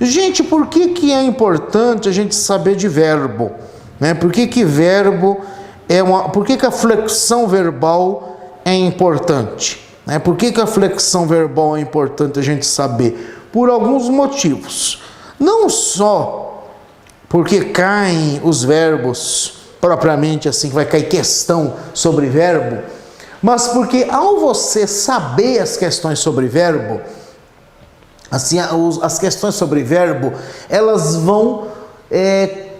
Gente, por que é importante a gente saber de verbo? Né? Por que verbo por que a flexão verbal é importante? Né? Por que a flexão verbal é importante a gente saber? Por alguns motivos. Não só porque caem os verbos propriamente assim, que vai cair questão sobre verbo, mas porque ao você saber as questões sobre verbo, assim, as questões sobre verbo, elas vão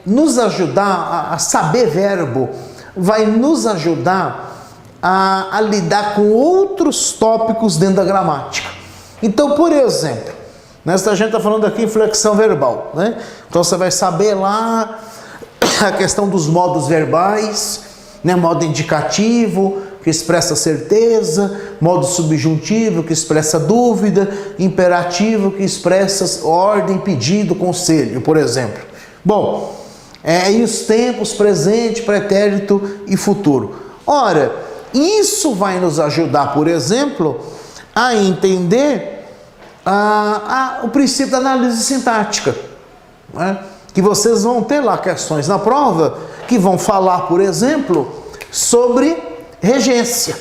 nos ajudar a saber verbo, vai nos ajudar a lidar com outros tópicos dentro da gramática. Então, por exemplo, a gente está falando aqui em flexão verbal, né? Então você vai saber lá a questão dos modos verbais, né? Modo indicativo, que expressa certeza, modo subjuntivo, que expressa dúvida, imperativo, que expressa ordem, pedido, conselho, por exemplo. Bom, e os tempos presente, pretérito e futuro. Ora, isso vai nos ajudar, por exemplo, a entender o princípio da análise sintática, né? Que vocês vão ter lá questões na prova que vão falar, por exemplo, sobre regência.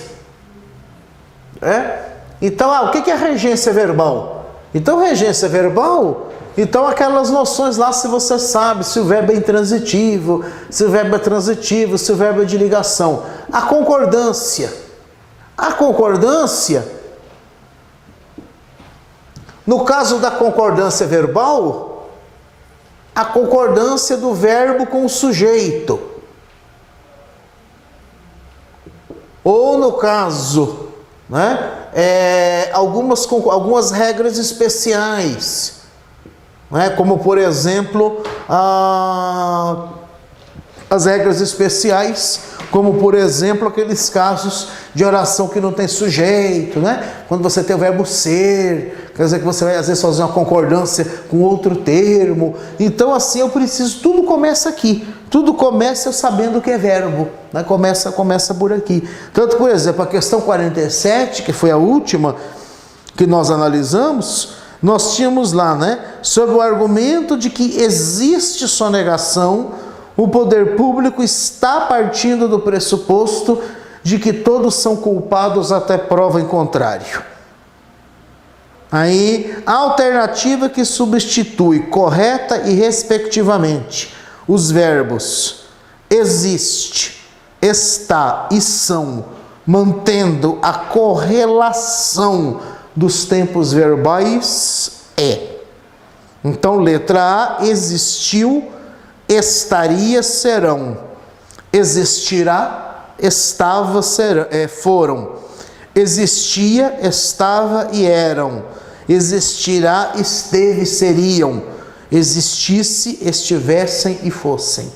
Então, o que é regência verbal? Então, regência verbal, então aquelas noções lá, se você sabe se o verbo é intransitivo, se o verbo é transitivo, se o verbo é de ligação. A concordância, no caso da concordância verbal, a concordância do verbo com o sujeito. Ou no caso, né, algumas regras especiais, né, como por exemplo, as regras especiais, como por exemplo aqueles casos de oração que não tem sujeito, né? Quando você tem o verbo ser, quer dizer que você vai às vezes fazer uma concordância com outro termo. Então assim tudo começa aqui, tudo começa eu sabendo o que é verbo, né? Começa por aqui. Tanto, por exemplo, a questão 47, que foi a última que nós analisamos, nós tínhamos lá, né? Sobre o argumento de que existe sonegação, o poder público está partindo do pressuposto de que todos são culpados até prova em contrário. Aí, a alternativa que substitui correta e respectivamente os verbos existe, está e são, mantendo a correlação dos tempos verbais é. Então, letra A, existiu, estaria, serão. Existirá, estava, foram. Existia, estava e eram. Existirá, esteve, seriam. Existisse, estivessem e fossem.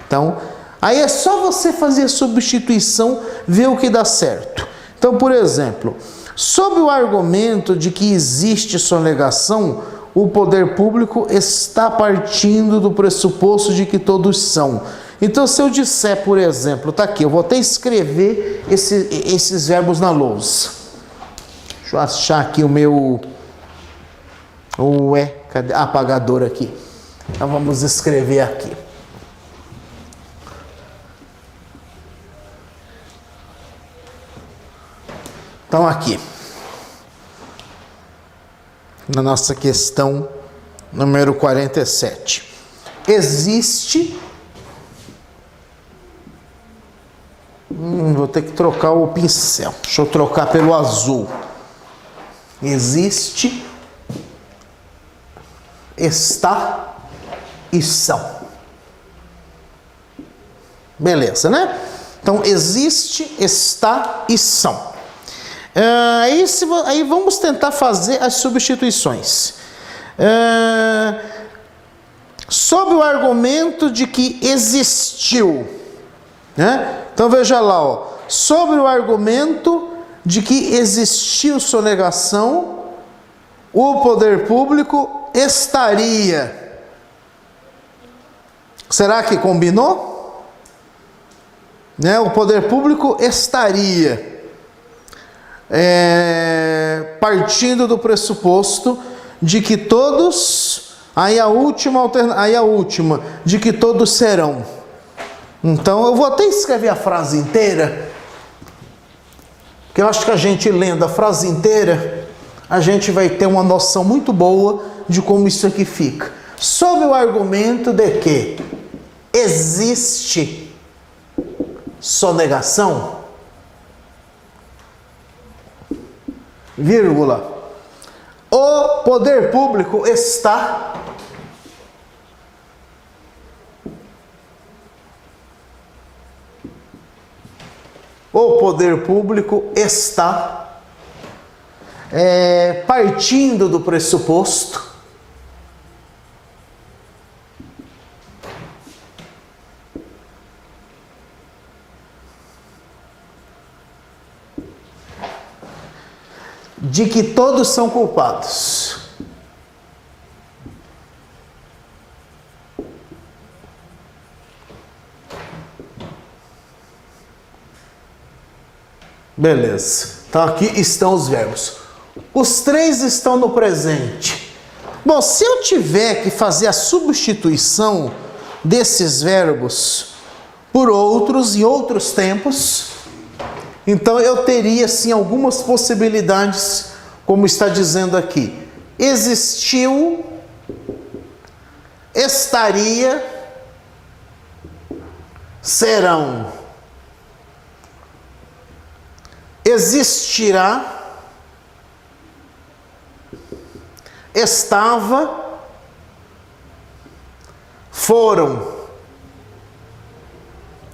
Então, aí é só você fazer a substituição, ver o que dá certo. Então, por exemplo, sob o argumento de que existe sonegação, o poder público está partindo do pressuposto de que todos são. Então, se eu disser, por exemplo, está aqui, eu vou até escrever esses verbos na lousa. Deixa eu achar aqui o meu... cadê? Apagador aqui. Então, vamos escrever aqui. Então, aqui. Na nossa questão número 47. Existe... vou ter que trocar o pincel. Deixa eu trocar pelo azul. Existe, está e são. Beleza, né? Então, existe, está e são. Aí vamos tentar fazer as substituições. Sob o argumento de que existiu, né? Então veja lá, ó, sobre o argumento de que existiu sonegação, o poder público estaria. Será que combinou? Né? O poder público estaria partindo do pressuposto de que todos Aí a última, de que todos serão. Então eu vou até escrever a frase inteira, que eu acho que a gente lendo a frase inteira, a gente vai ter uma noção muito boa de como isso aqui fica. Sob o argumento de que existe sonegação, vírgula, o poder público está partindo do pressuposto de que todos são culpados. Beleza. Então aqui estão os verbos. Os três estão no presente. Bom, se eu tiver que fazer a substituição desses verbos por outros em outros tempos, então eu teria sim algumas possibilidades, como está dizendo aqui. Existiu, estaria, serão. Existirá, estava, foram.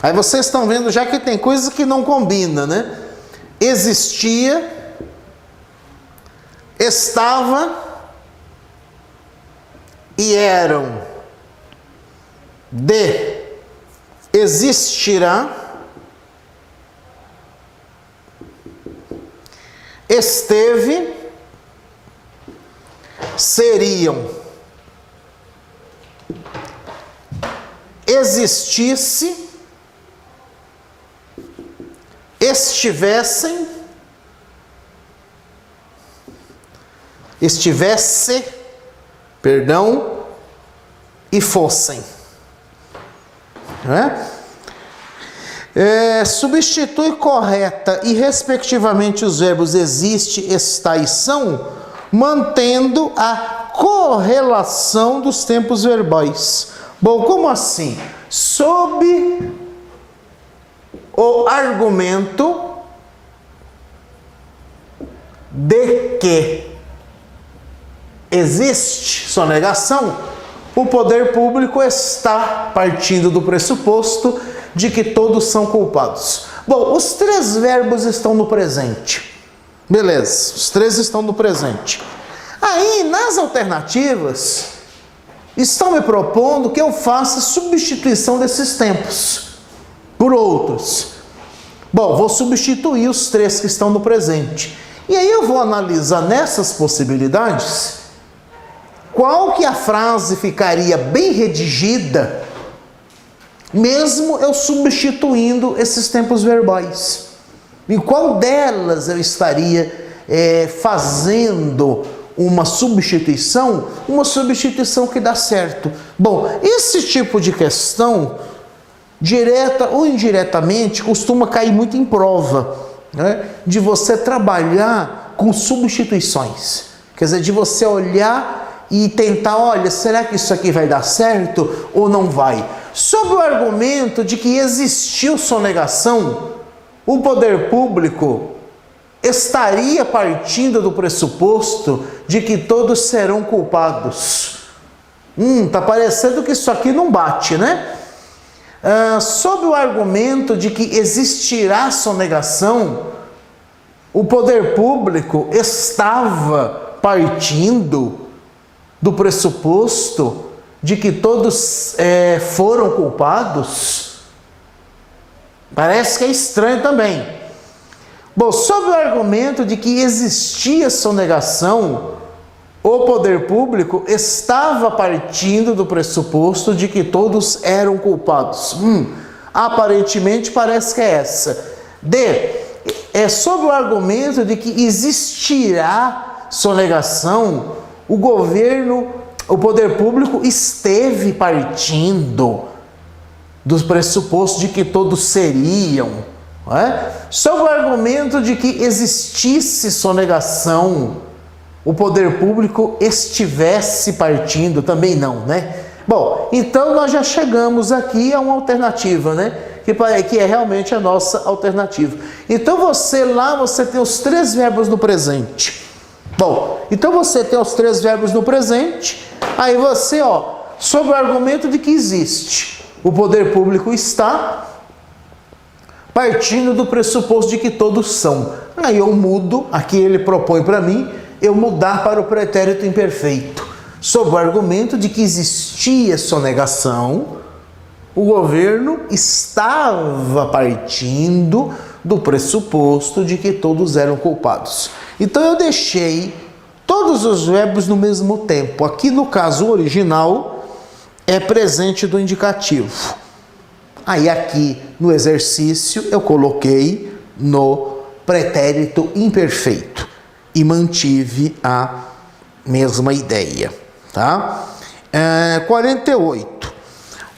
Aí vocês estão vendo já que tem coisa que não combina, né? Existia, estava e eram. Existirá, esteve, seriam. Existisse, estivessem, e fossem. Não é? Substitui correta e respectivamente os verbos existe, está e são, mantendo a correlação dos tempos verbais. Bom, como assim? Sob o argumento de que existe sonegação, o poder público está partindo do pressuposto de que todos são culpados. Bom, os três verbos estão no presente. Beleza, os três estão no presente. Aí, nas alternativas, estão me propondo que eu faça substituição desses tempos por outros. Bom, vou substituir os três que estão no presente. E aí eu vou analisar nessas possibilidades qual que a frase ficaria bem redigida, mesmo eu substituindo esses tempos verbais. Em qual delas eu estaria fazendo uma substituição que dá certo. Bom, esse tipo de questão, direta ou indiretamente, costuma cair muito em prova, né? De você trabalhar com substituições. Quer dizer, de você olhar e tentar, olha, será que isso aqui vai dar certo ou não vai? Sob o argumento de que existiu sonegação, o poder público estaria partindo do pressuposto de que todos serão culpados. Tá parecendo que isso aqui não bate, né? Sob o argumento de que existirá sonegação, o poder público estava partindo do pressuposto de que todos foram culpados. Parece que é estranho também. Bom, sob o argumento de que existia sonegação, o poder público estava partindo do pressuposto de que todos eram culpados. Aparentemente parece que é essa. Sob o argumento de que existirá sonegação, o governo o poder público esteve partindo dos pressupostos de que todos seriam, não é? Sob o argumento de que existisse sonegação, o poder público estivesse partindo, também não, né? Bom, então nós já chegamos aqui a uma alternativa, né? Que é realmente a nossa alternativa. Então você tem os três verbos no presente. Bom, então você tem os três verbos no presente, aí você, sob o argumento de que existe, o poder público está partindo do pressuposto de que todos são. Aí eu mudo, aqui ele propõe para mim, eu mudar para o pretérito imperfeito. Sob o argumento de que existia sonegação, o governo estava partindo do pressuposto de que todos eram culpados. Então eu deixei todos os verbos no mesmo tempo. Aqui no caso original é presente do indicativo. Aí aqui no exercício eu coloquei no pretérito imperfeito e mantive a mesma ideia, tá? 48.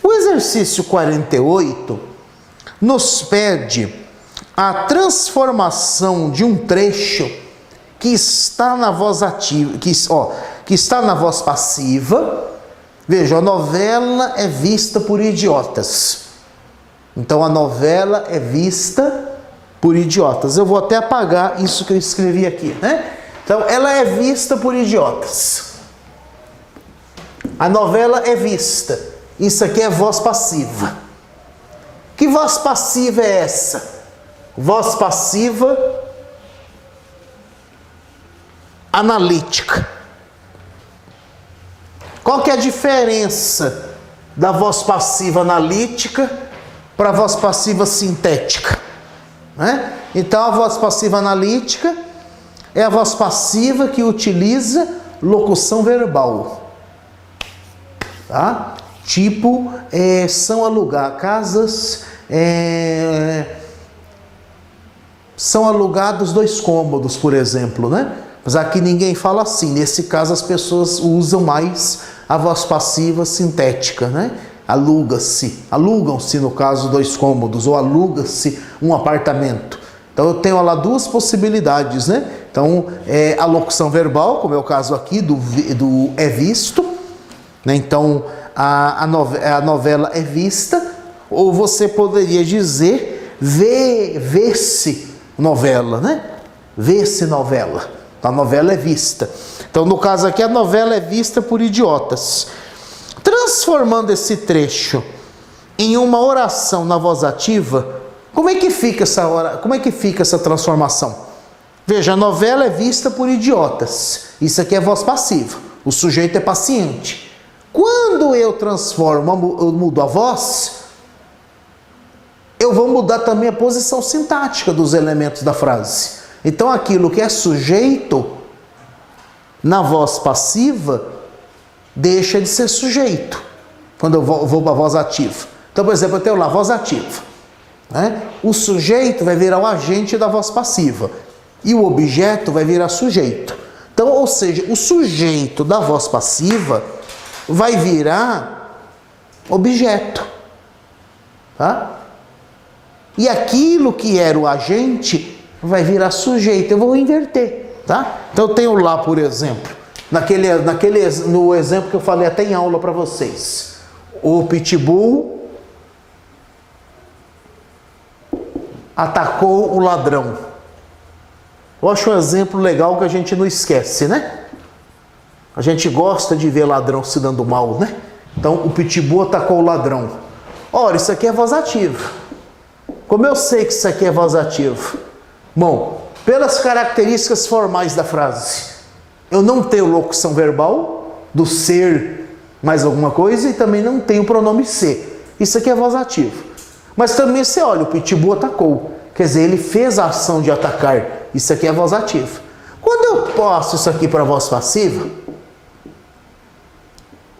O exercício 48 nos pede a transformação de um trecho que está na voz ativa, que está na voz passiva. Veja, a novela é vista por idiotas. Então a novela é vista por idiotas. Eu vou até apagar isso que eu escrevi aqui, né? Então ela é vista por idiotas. A novela é vista. Isso aqui é voz passiva. Que voz passiva é essa? Voz passiva analítica. Qual que é a diferença da voz passiva analítica para a voz passiva sintética? Né? Então a voz passiva analítica é a voz passiva que utiliza locução verbal. Tá? Tipo, são alugar casas, são alugados 2 cômodos, por exemplo, né? Mas aqui ninguém fala assim. Nesse caso as pessoas usam mais a voz passiva sintética, né? Alugam-se no caso 2 cômodos, ou aluga-se um apartamento. Então eu tenho lá 2 possibilidades, né? Então a locução verbal, como é o caso aqui do é visto, né? Então a novela é vista, ou você poderia dizer vê-se novela, né? Vê-se novela. A novela é vista. Então, no caso aqui, a novela é vista por idiotas. Transformando esse trecho em uma oração na voz ativa, como é que fica essa transformação? Veja, a novela é vista por idiotas. Isso aqui é voz passiva. O sujeito é paciente. Quando eu transformo, eu mudo a voz, eu vou mudar também a posição sintática dos elementos da frase. Então, aquilo que é sujeito na voz passiva deixa de ser sujeito quando eu vou para a voz ativa. Então, por exemplo, eu tenho lá voz ativa, né? O sujeito vai virar o agente da voz passiva e o objeto vai virar sujeito. Então, ou seja, o sujeito da voz passiva vai virar objeto, tá? E aquilo que era o agente vai virar sujeito. Eu vou inverter, tá? Então eu tenho lá, por exemplo, no exemplo que eu falei até em aula para vocês, o pitbull atacou o ladrão. Eu acho um exemplo legal que a gente não esquece, né? A gente gosta de ver ladrão se dando mal, né? Então o pitbull atacou o ladrão. Ora, isso aqui é voz ativa. Como eu sei que isso aqui é voz ativa? Bom, pelas características formais da frase, eu não tenho locução verbal do ser mais alguma coisa e também não tenho pronome ser. Isso aqui é voz ativa. Mas também você olha, o pitbull atacou. Quer dizer, ele fez a ação de atacar. Isso aqui é voz ativa. Quando eu passo isso aqui para voz passiva,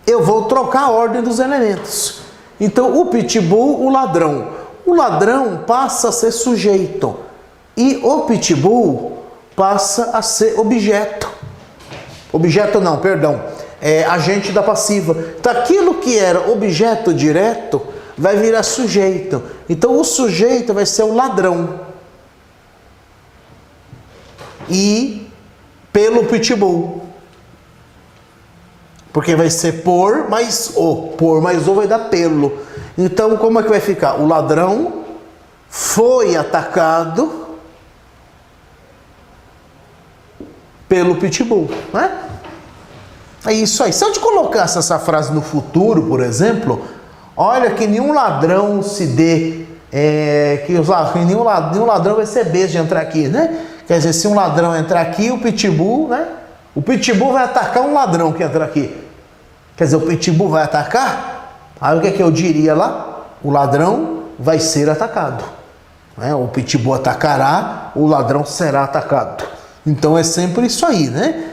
eu vou trocar a ordem dos elementos. Então, o pitbull, o ladrão. O ladrão passa a ser sujeito. E o pitbull passa a ser objeto. Objeto não, perdão. agente da passiva. Então aquilo que era objeto direto vai virar sujeito. Então o sujeito vai ser o ladrão. E pelo pitbull. Porque vai ser por mais o. Por mais o vai dar pelo. Então como é que vai ficar? O ladrão foi atacado pelo pitbull, né? É isso aí. Se eu te colocasse essa frase no futuro, por exemplo, olha que nenhum ladrão se dê, nenhum ladrão vai ser besta de entrar aqui, né? Quer dizer, se um ladrão entrar aqui, o pitbull, né? O pitbull vai atacar um ladrão que entra aqui. Quer dizer, o pitbull vai atacar? Aí o que é que eu diria lá? O ladrão vai ser atacado, né? O pitbull atacará, o ladrão será atacado. Então é sempre isso aí, né?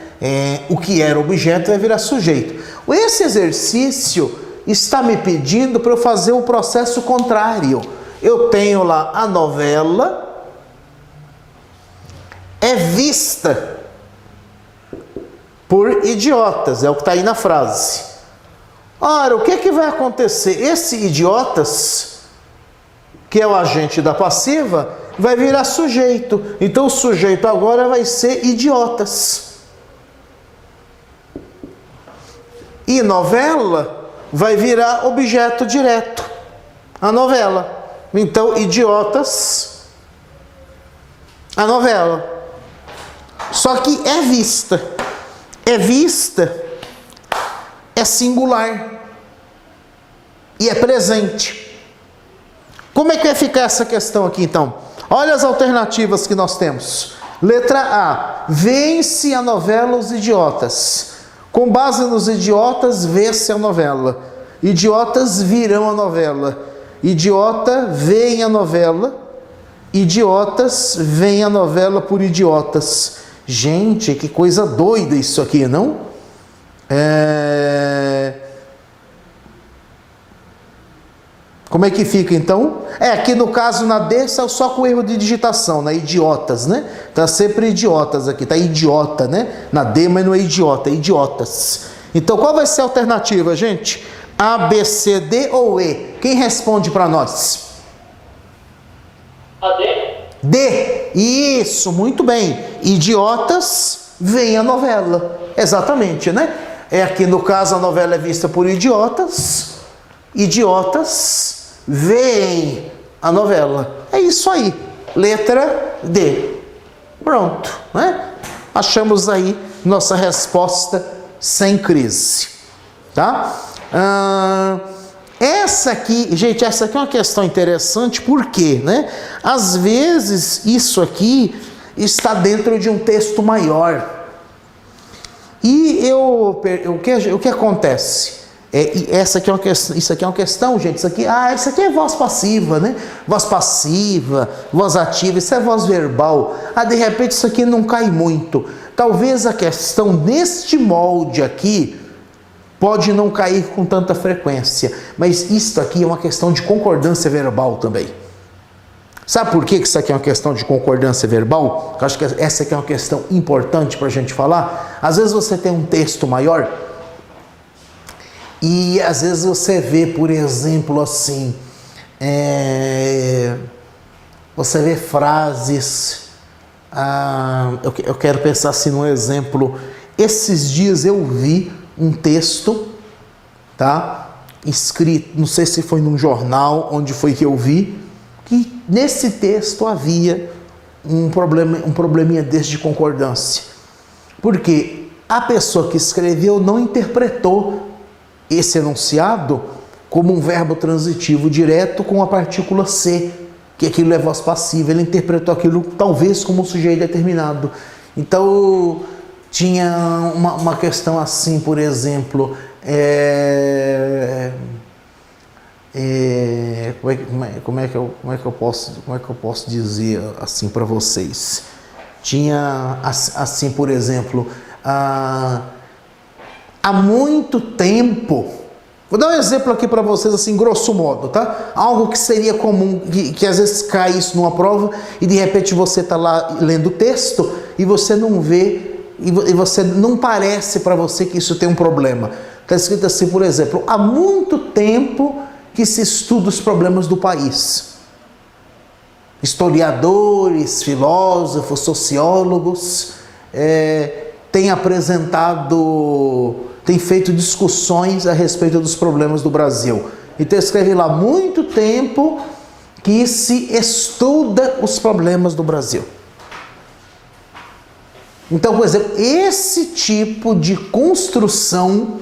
O que era objeto vai virar sujeito. Esse exercício está me pedindo para eu fazer o processo contrário. Eu tenho lá a novela, é vista por idiotas, é o que está aí na frase. Ora, o que vai acontecer? Esse idiotas, que é o agente da passiva, vai virar sujeito. Então o sujeito agora vai ser idiotas. E novela vai virar objeto direto. A novela. Então, idiotas, a novela. Só que é vista. É vista, é singular. E é presente. Como é que vai ficar essa questão aqui, então? Olha as alternativas que nós temos. Letra A. Vê-se a novela Os Idiotas. Com base nos idiotas, vê-se a novela. Idiotas virão a novela. Idiota, vem a novela. Idiotas, vem a novela por idiotas. Gente, que coisa doida isso aqui, não? Como é que fica então? Aqui no caso na D só com erro de digitação, né? Idiotas, né? Tá sempre idiotas aqui, tá idiota, né? Na D, mas não é idiota, é idiotas. Então qual vai ser a alternativa, gente? A, B, C, D ou E? Quem responde para nós? A D. D. Isso, muito bem. Idiotas, vem a novela. Exatamente, né? Aqui no caso a novela é vista por idiotas. Idiotas, veem a novela. É isso aí. Letra D. Pronto, né? Achamos aí nossa resposta sem crise. Tá? Essa aqui, gente, essa aqui é uma questão interessante, por quê, né? Às vezes isso aqui está dentro de um texto maior. E o que acontece? Essa aqui é uma questão, isso aqui é uma questão, gente. Isso aqui é voz passiva, né? Voz passiva, voz ativa, isso é voz verbal. De repente isso aqui não cai muito. Talvez a questão neste molde aqui pode não cair com tanta frequência, mas isso aqui é uma questão de concordância verbal também. Sabe por que isso aqui é uma questão de concordância verbal? Eu acho que essa aqui é uma questão importante para a gente falar. Às vezes você tem um texto maior e às vezes você vê, por exemplo, assim, você vê frases, eu quero pensar assim num exemplo. Esses dias eu vi um texto, tá, escrito, não sei se foi num jornal, onde foi que eu vi, que nesse texto havia um probleminha desse de concordância. Porque a pessoa que escreveu não interpretou esse enunciado como um verbo transitivo direto com a partícula C, que aquilo é voz passiva. Ele interpretou aquilo talvez como um sujeito determinado. Então tinha uma questão assim, por exemplo, como é que eu posso dizer assim para vocês? Tinha assim, por exemplo, há muito tempo. Vou dar um exemplo aqui para vocês, assim, grosso modo, tá? Algo que seria comum, que às vezes cai isso numa prova e de repente você está lá lendo o texto e você não vê e você não parece para você que isso tem um problema. Está escrito assim, por exemplo, há muito tempo que se estuda os problemas do país. Historiadores, filósofos, sociólogos têm feito discussões a respeito dos problemas do Brasil. Então escreve lá, muito tempo que se estuda os problemas do Brasil. Então, por exemplo, esse tipo de construção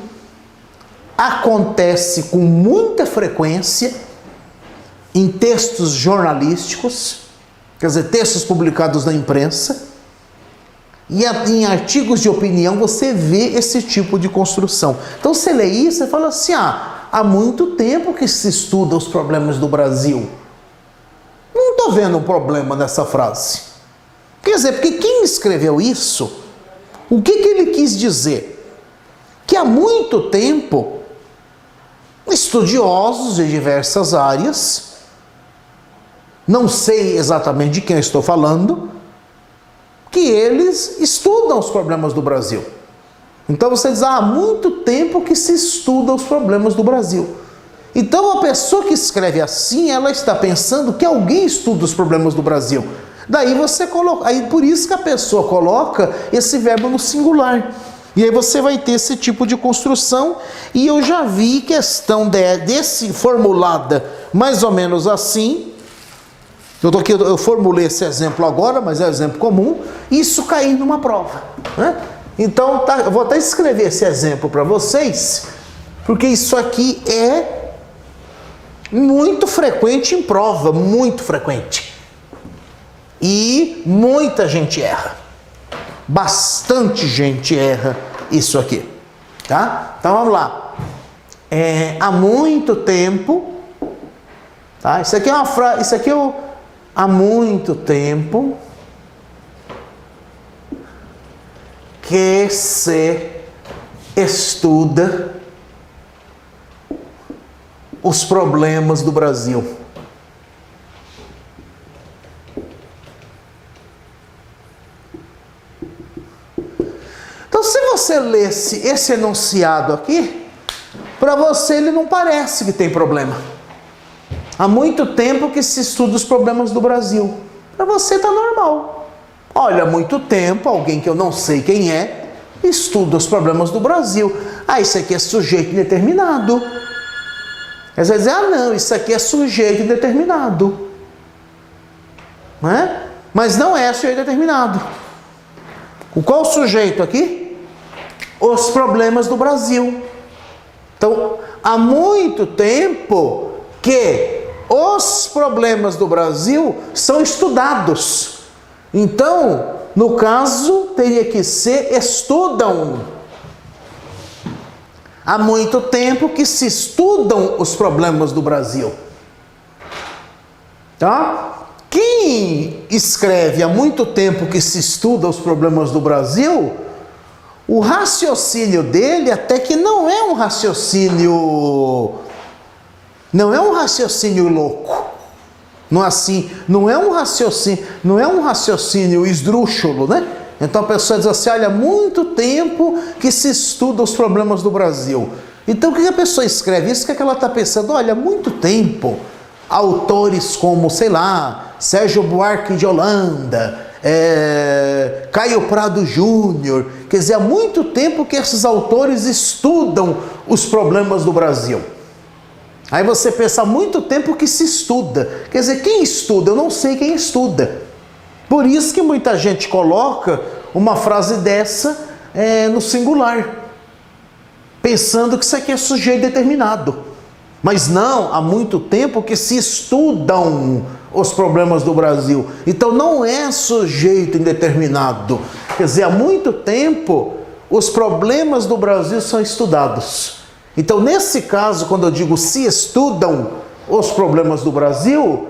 acontece com muita frequência em textos jornalísticos, quer dizer, textos publicados na imprensa, e em artigos de opinião você vê esse tipo de construção. Então você lê isso e fala assim, há muito tempo que se estuda os problemas do Brasil. Não estou vendo um problema nessa frase. Quer dizer, porque quem escreveu isso, o que ele quis dizer? Que há muito tempo, estudiosos de diversas áreas, não sei exatamente de quem eu estou falando, que eles estudam os problemas do Brasil. Então você diz, há muito tempo que se estuda os problemas do Brasil. Então a pessoa que escreve assim, ela está pensando que alguém estuda os problemas do Brasil. Daí você coloca, aí por isso que a pessoa coloca esse verbo no singular. E aí você vai ter esse tipo de construção, e eu já vi questão desse formulada mais ou menos assim. Eu formulei esse exemplo agora, mas é um exemplo comum, isso cair numa prova, né? Então eu vou até escrever esse exemplo para vocês, porque isso aqui é muito frequente em prova, muito frequente. E muita gente erra. Bastante gente erra isso aqui. Tá? Então vamos lá. Há muito tempo. Tá? Isso aqui é uma frase. Isso aqui é há muito tempo que se estuda os problemas do Brasil. Então, se você lesse esse enunciado aqui, para você ele não parece que tem problema. Há muito tempo que se estuda os problemas do Brasil. Para você está normal. Olha, há muito tempo, alguém que eu não sei quem é, estuda os problemas do Brasil. Isso aqui é sujeito indeterminado. Às vezes, não, isso aqui é sujeito indeterminado. Não é? Mas não é sujeito determinado. Qual o sujeito aqui? Os problemas do Brasil. Então, há muito tempo que os problemas do Brasil são estudados. Então, no caso, teria que ser estudam. Há muito tempo que se estudam os problemas do Brasil. Tá? Quem escreve há muito tempo que se estuda os problemas do Brasil, o raciocínio dele até que não é um raciocínio louco. Não é um raciocínio esdrúxulo, né? Então a pessoa diz assim, olha, há muito tempo que se estuda os problemas do Brasil. Então o que a pessoa escreve? Isso que ela está pensando, olha, há muito tempo, autores como, sei lá, Sérgio Buarque de Holanda, Caio Prado Júnior, quer dizer, há muito tempo que esses autores estudam os problemas do Brasil. Aí você pensa, há muito tempo que se estuda. Quer dizer, quem estuda? Eu não sei quem estuda. Por isso que muita gente coloca uma frase dessa no singular, pensando que isso aqui é sujeito determinado. Mas não, há muito tempo que se estudam os problemas do Brasil. Então não é sujeito indeterminado. Quer dizer, há muito tempo os problemas do Brasil são estudados. Então, nesse caso, quando eu digo se estudam os problemas do Brasil,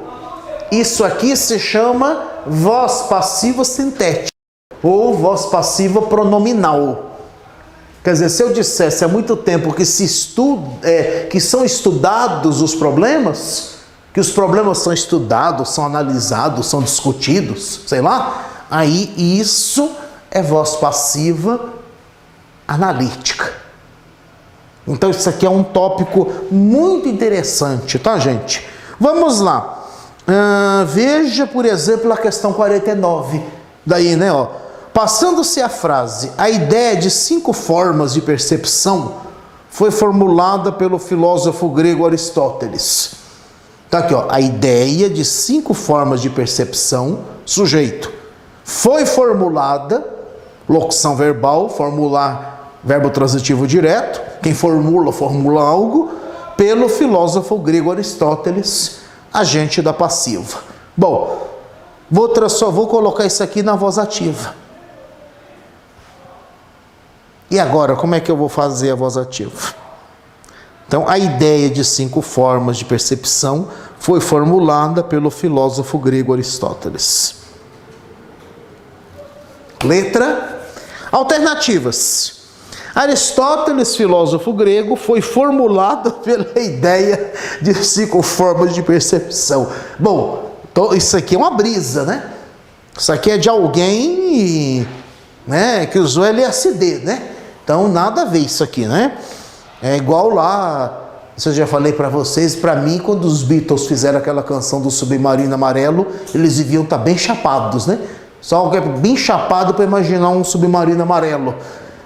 isso aqui se chama voz passiva sintética ou voz passiva pronominal. Quer dizer, se eu dissesse há muito tempo que que são estudados os problemas, que os problemas são estudados, são analisados, são discutidos, sei lá, aí isso é voz passiva analítica. Então isso aqui é um tópico muito interessante, tá, gente? Vamos lá. Veja, por exemplo, a questão 49. Daí, né, ó. Passando-se a frase, a ideia de 5 formas de percepção foi formulada pelo filósofo grego Aristóteles. Tá aqui, ó. A ideia de 5 formas de percepção, sujeito, foi formulada, locução verbal, formular, verbo transitivo direto, quem formula algo, pelo filósofo grego Aristóteles, agente da passiva. Bom, vou colocar isso aqui na voz ativa. E agora, como é que eu vou fazer a voz ativa? Então, a ideia de 5 formas de percepção foi formulada pelo filósofo grego Aristóteles. Letra. Alternativas. Aristóteles, filósofo grego, foi formulado pela ideia de 5 formas de percepção. Bom, isso aqui é uma brisa, né? Isso aqui é de alguém, né, que usou LSD, né? Então, nada a ver isso aqui, né? É igual lá, isso eu já falei para vocês, para mim, quando os Beatles fizeram aquela canção do Submarino Amarelo, eles deviam estar bem chapados, né? Só alguém bem chapado para imaginar um submarino amarelo.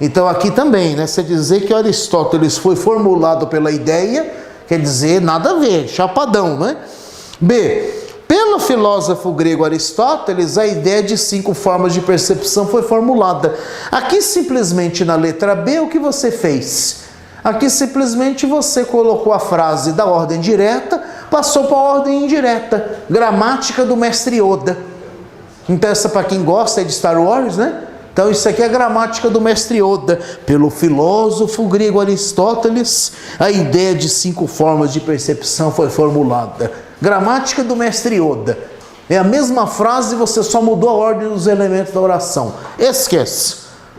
Então aqui também, né? Você dizer que Aristóteles foi formulado pela ideia, quer dizer, nada a ver, chapadão, né? B. Pelo filósofo grego Aristóteles, a ideia de 5 formas de percepção foi formulada. Aqui simplesmente na letra B, o que você fez? Aqui simplesmente você colocou a frase da ordem direta, passou para a ordem indireta. Gramática do mestre Yoda. Então essa, para quem gosta, é de Star Wars, né? Então isso aqui é a gramática do mestre Yoda. Pelo filósofo grego Aristóteles, a ideia de 5 formas de percepção foi formulada. Gramática do mestre Yoda. É a mesma frase, você só mudou a ordem dos elementos da oração. Esquece.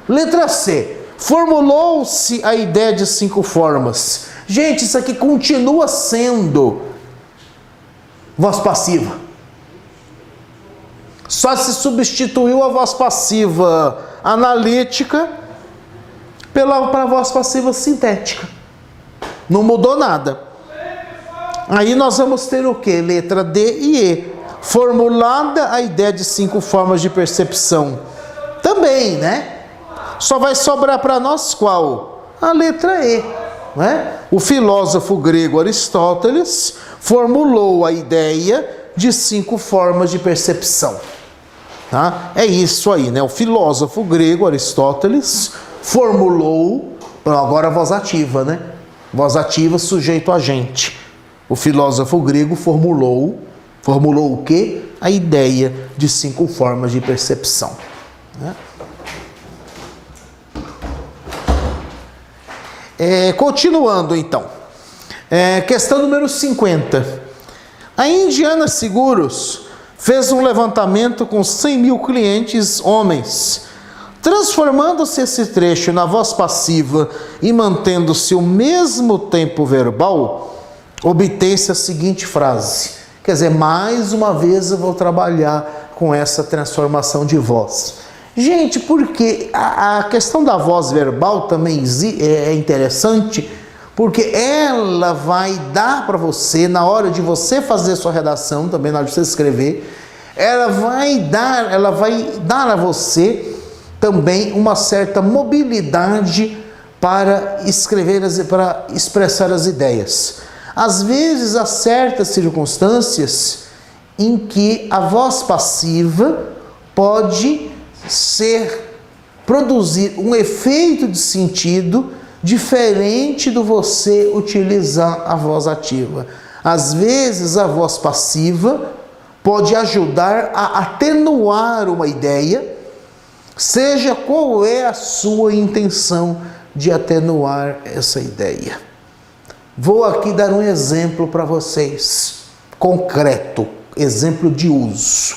Letra C. Formulou-se a ideia de 5 formas. Gente, isso aqui continua sendo voz passiva. Só se substituiu a voz passiva analítica para a voz passiva sintética. Não mudou nada. Aí nós vamos ter o quê? Letra D e E. Formulada a ideia de 5 formas de percepção. Também, né? Só vai sobrar para nós qual? A letra E. Né? O filósofo grego Aristóteles formulou a ideia de 5 formas de percepção. Tá? É isso aí, né? O filósofo grego Aristóteles formulou, agora a voz ativa, né? Voz ativa, sujeito agente. O filósofo grego formulou o quê? A ideia de 5 formas de percepção. Né? Continuando então. Questão número 50. A Indiana Seguros fez um levantamento com 100 mil clientes homens. Transformando-se esse trecho na voz passiva e mantendo-se o mesmo tempo verbal, obtém-se a seguinte frase. Quer dizer, mais uma vez eu vou trabalhar com essa transformação de voz. Gente, porque a questão da voz verbal também é interessante, porque ela vai dar para você, na hora de você fazer sua redação, também na hora de você escrever, ela vai dar a você também uma certa mobilidade para escrever, para expressar as ideias. Às vezes, há certas circunstâncias em que a voz passiva pode produzir um efeito de sentido diferente do você utilizar a voz ativa. Às vezes, a voz passiva pode ajudar a atenuar uma ideia, seja qual é a sua intenção de atenuar essa ideia. Vou aqui dar um exemplo para vocês, concreto, exemplo de uso.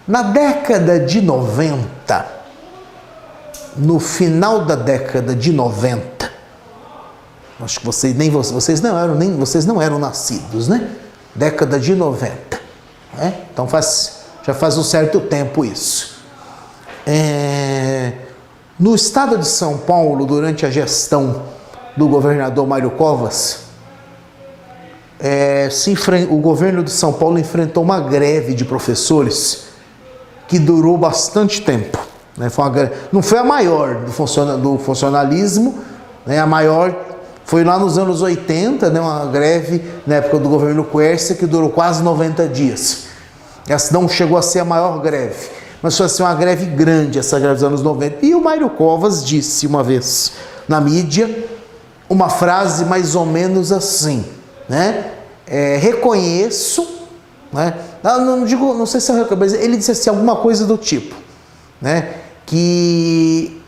Na década de 90, no final da década de 90, acho que vocês não eram nascidos, né? Década de 90, né? Então faz Já faz um certo tempo isso. No estado de São Paulo, durante a gestão do governador Mário Covas, o governo de São Paulo enfrentou uma greve de professores que durou bastante tempo. Né? Não foi a maior do funcionalismo, né? A maior foi lá nos anos 80, né? Uma greve na época do governo Quércia que durou quase 90 dias. Essa não chegou a ser a maior greve, mas foi assim, uma greve grande, essa greve dos anos 90. E o Mário Covas disse uma vez na mídia uma frase mais ou menos assim, né? Reconheço, né? Não sei se eu reconheço, mas ele disse assim, alguma coisa do tipo, né? Que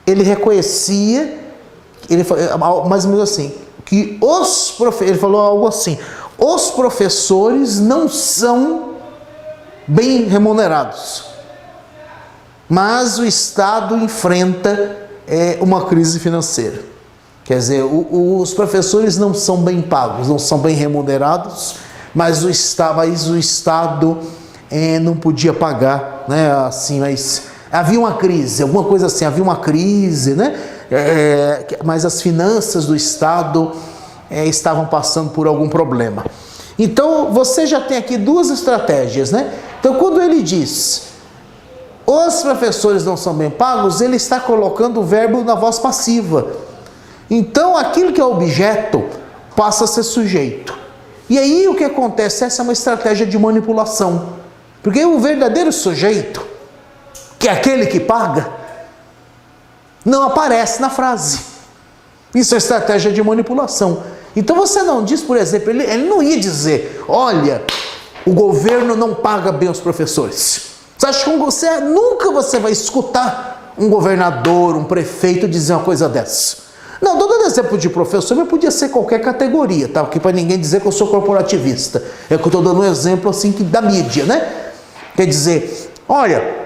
ele reconhecia, mais ou menos assim, que ele falou algo assim, os professores não são bem remunerados, mas o Estado enfrenta uma crise financeira. Quer dizer, os professores não são bem pagos, não são bem remunerados, mas o Estado não podia pagar, né? Assim, mas havia uma crise, alguma coisa assim, havia uma crise, né? Mas as finanças do Estado estavam passando por algum problema. Então, você já tem aqui duas estratégias, né? Então, quando ele diz os professores não são bem pagos, ele está colocando o verbo na voz passiva. Então, aquilo que é objeto passa a ser sujeito. E aí, o que acontece? Essa é uma estratégia de manipulação. Porque o verdadeiro sujeito, que é aquele que paga, não aparece na frase. Isso é estratégia de manipulação. Então, você não diz, por exemplo, ele não ia dizer, olha, o governo não paga bem os professores. Você acha que nunca você vai escutar um governador, um prefeito dizer uma coisa dessa? Não, estou dando exemplo de professor, mas podia ser qualquer categoria, tá? Aqui para ninguém dizer que eu sou corporativista. É que eu estou dando um exemplo assim da mídia, né? Quer dizer, olha,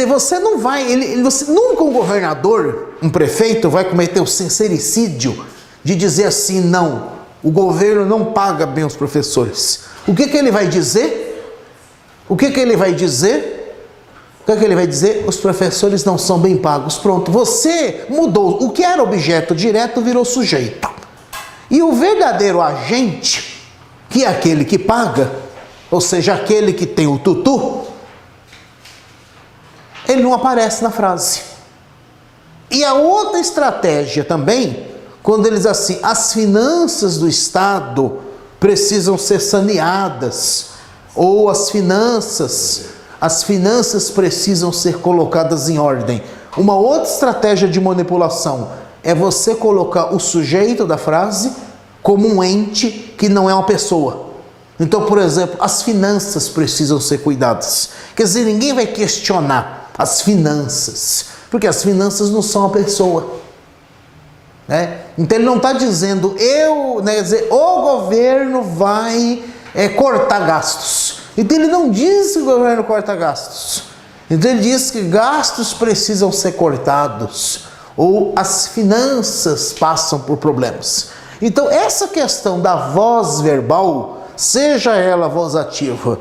você não vai, você nunca um governador, um prefeito vai cometer o sincericídio de dizer assim, não, o governo não paga bem os professores. O que ele vai dizer? Ele vai dizer? Os professores não são bem pagos. Pronto, você mudou. O que era objeto direto virou sujeito. E o verdadeiro agente, que é aquele que paga, ou seja, aquele que tem o tutu, ele não aparece na frase. E a outra estratégia também, quando eles assim, as finanças do Estado precisam ser saneadas, ou as finanças precisam ser colocadas em ordem. Uma outra estratégia de manipulação é você colocar o sujeito da frase como um ente que não é uma pessoa. Então, por exemplo, as finanças precisam ser cuidadas. Quer dizer, ninguém vai questionar as finanças, porque as finanças não são uma pessoa. Né? Então, ele não está dizendo, quer dizer, o governo vai cortar gastos. Então ele não diz que o governo corta gastos. Então ele diz que gastos precisam ser cortados ou as finanças passam por problemas. Então essa questão da voz verbal, seja ela voz ativa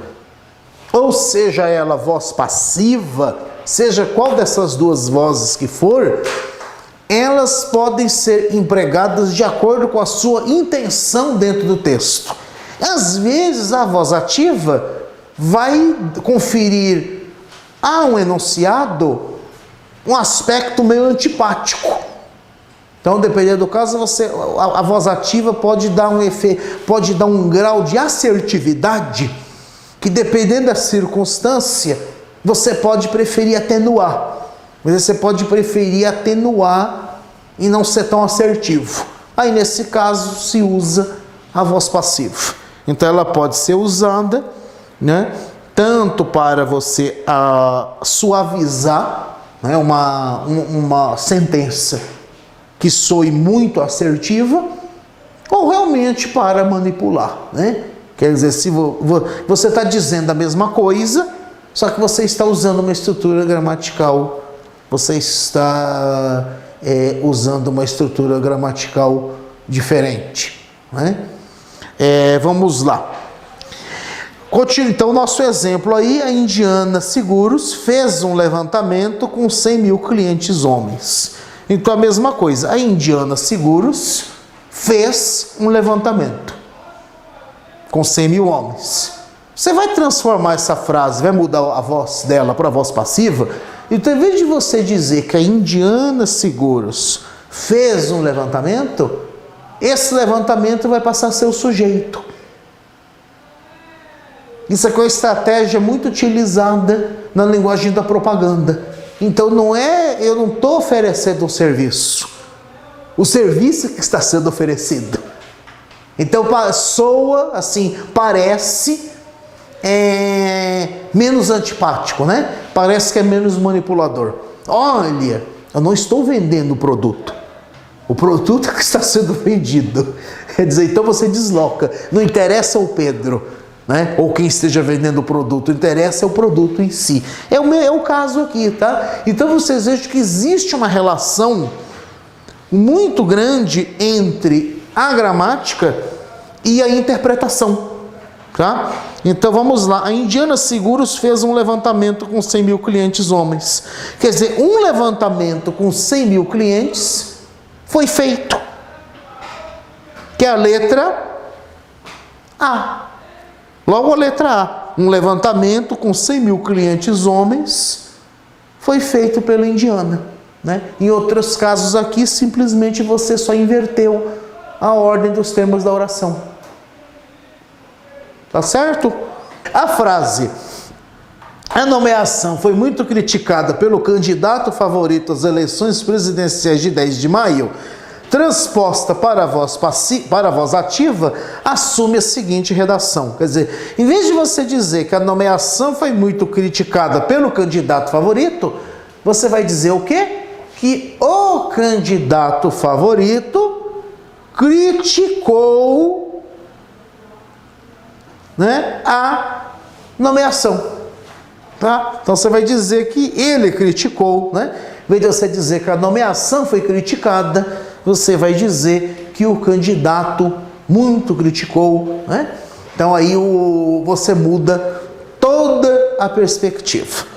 ou seja ela voz passiva, seja qual dessas duas vozes que for, elas podem ser empregadas de acordo com a sua intenção dentro do texto. Às vezes a voz ativa vai conferir a um enunciado um aspecto meio antipático. Então, dependendo do caso, a voz ativa pode dar um grau de assertividade que, dependendo da circunstância, você pode preferir atenuar. Mas você pode preferir atenuar e não ser tão assertivo. Aí, nesse caso, se usa a voz passiva. Então, ela pode ser usada, né, tanto para você suavizar, né, uma sentença que soe muito assertiva, ou realmente para manipular, né? Quer dizer, se você está dizendo a mesma coisa, só que você está usando uma estrutura gramatical, você está usando uma estrutura gramatical diferente, né? Vamos lá. Então, nosso exemplo aí, a Indiana Seguros fez um levantamento com 100 mil clientes homens. Então, a mesma coisa, a Indiana Seguros fez um levantamento com 100 mil homens. Você vai transformar essa frase, vai mudar a voz dela para a voz passiva. Então, em vez de você dizer que a Indiana Seguros fez um levantamento, esse levantamento vai passar a ser o sujeito. Isso aqui é uma estratégia muito utilizada na linguagem da propaganda. Então eu não estou oferecendo um serviço. O serviço que está sendo oferecido. Então soa assim, parece menos antipático, né? Parece que é menos manipulador. Olha, eu não estou vendendo o produto. O produto que está sendo vendido. Quer dizer, então você desloca. Não interessa o Pedro, né? Ou quem esteja vendendo o produto, interessa é o produto em si. É o caso aqui, tá? Então vocês vejam que existe uma relação muito grande entre a gramática e a interpretação, tá? Então vamos lá, a Indiana Seguros fez um levantamento com 100 mil clientes homens. Quer dizer, um levantamento com 100 mil clientes foi feito, que é a letra A. Logo a letra A, um levantamento com 100 mil clientes homens foi feito pela Indiana, né? Em outros casos aqui, simplesmente você só inverteu a ordem dos termos da oração. Tá certo? A frase, a nomeação foi muito criticada pelo candidato favorito às eleições presidenciais de 10 de maio, transposta para a voz ativa, assume a seguinte redação. Quer dizer, em vez de você dizer que a nomeação foi muito criticada pelo candidato favorito, você vai dizer o quê? Que o candidato favorito criticou, né, a nomeação. Tá? Então você vai dizer que ele criticou, né? Em vez de você dizer que a nomeação foi criticada, você vai dizer que o candidato muito criticou, né? Então aí você muda toda a perspectiva.